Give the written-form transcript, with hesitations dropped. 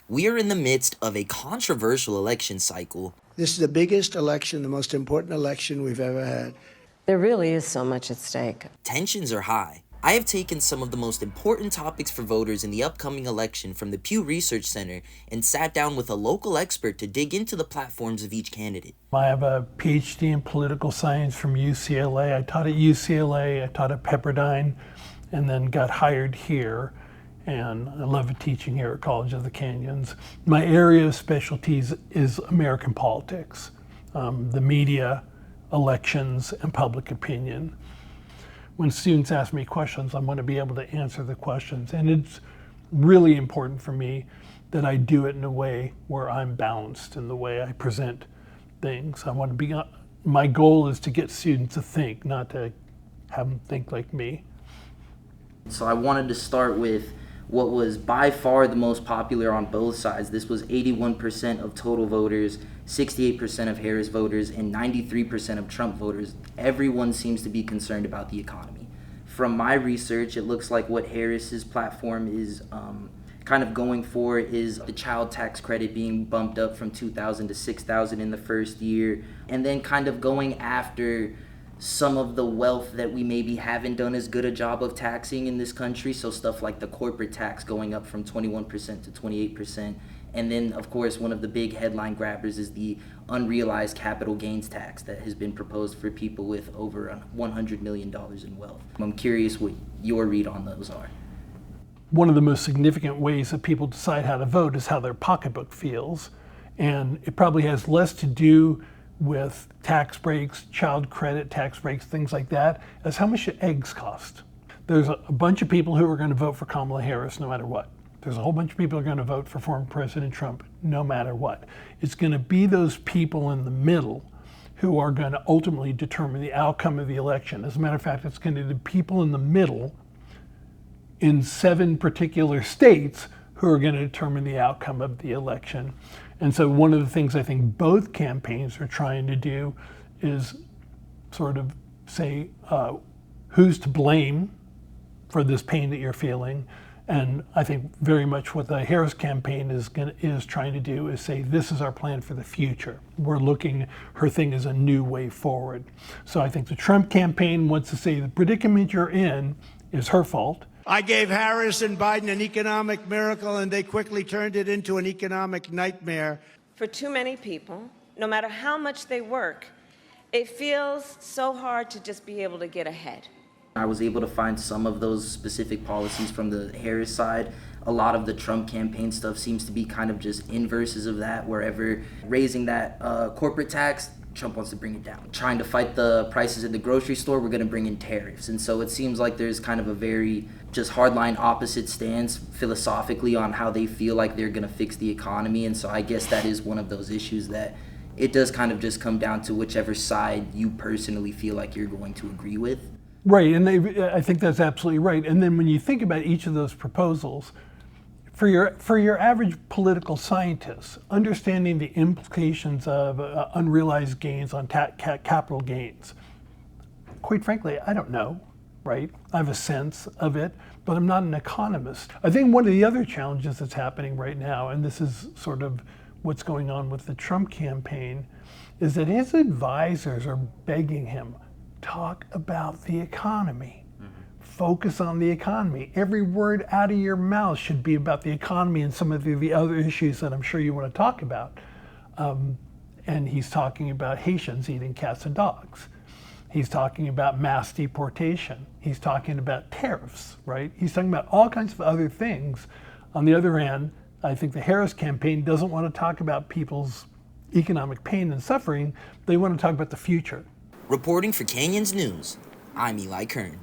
We are in the midst of a controversial election cycle. This is the biggest election, the most important election we've ever had. There really is so much at stake. Tensions are high. I have taken some of the most important topics for voters in the upcoming election from the Pew Research Center and sat down with a local expert to dig into the platforms of each candidate. I have a PhD in political science from UCLA. I taught at UCLA, I taught at Pepperdine, and then got hired here. And I love teaching here at College of the Canyons. My area of specialties is American politics, the media, elections, and public opinion. When students ask me questions, I want to be able to answer the questions. And it's really important for me that I do it in a way where I'm balanced in the way I present things. My goal is to get students to think, not to have them think like me. So I wanted to start with what was by far the most popular on both sides. This was 81% of total voters, 68% of Harris voters, and 93% of Trump voters. Everyone seems to be concerned about the economy. From my research, it looks like what Harris's platform is kind of going for is the child tax credit being bumped up from $2,000 to $6,000 in the first year, and then kind of going after some of the wealth that we maybe haven't done as good a job of taxing in this country. So stuff like the corporate tax going up from 21% to 28%. And then, of course, one of the big headline grabbers is the unrealized capital gains tax that has been proposed for people with over $100 million in wealth. I'm curious what your read on those are. One of the most significant ways that people decide how to vote is how their pocketbook feels. And it probably has less to do with tax breaks, child credit, tax breaks, things like that, as how much do eggs cost. There's a bunch of people who are going to vote for Kamala Harris no matter what. There's a whole bunch of people who are going to vote for former President Trump no matter what. It's going to be those people in the middle who are going to ultimately determine the outcome of the election. As a matter of fact, it's going to be the people in the middle in 7 particular states who are going to determine the outcome of the election. And so one of the things I think both campaigns are trying to do is sort of say who's to blame for this pain that you're feeling. And I think very much what the Harris campaign is trying to do is say, this is our plan for the future. We're looking, her thing is a new way forward. So I think the Trump campaign wants to say the predicament you're in is her fault. I gave Harris and Biden an economic miracle, and they quickly turned it into an economic nightmare. For too many people, no matter how much they work, it feels so hard to just be able to get ahead. I was able to find some of those specific policies from the Harris side. A lot of the Trump campaign stuff seems to be kind of just inverses of that, wherever raising that corporate tax, Trump wants to bring it down. Trying to fight the prices at the grocery store, we're going to bring in tariffs. And so it seems like there's kind of a very just hardline opposite stance philosophically on how they feel like they're going to fix the economy. And so I guess that is one of those issues that it does kind of just come down to whichever side you personally feel like you're going to agree with. Right, and I think that's absolutely right. And then when you think about each of those proposals, for your average political scientist, understanding the implications of unrealized gains on capital gains, quite frankly, I don't know, right? I have a sense of it, but I'm not an economist. I think one of the other challenges that's happening right now, and this is sort of what's going on with the Trump campaign, is that his advisors are begging him, talk about the economy. Focus on the economy. Every word out of your mouth should be about the economy and some of the other issues that I'm sure you want to talk about. And he's talking about Haitians eating cats and dogs. He's talking about mass deportation. He's talking about tariffs, right? He's talking about all kinds of other things. On the other hand, I think the Harris campaign doesn't want to talk about people's economic pain and suffering. They want to talk about the future. Reporting for Canyons News, I'm Eli Kern.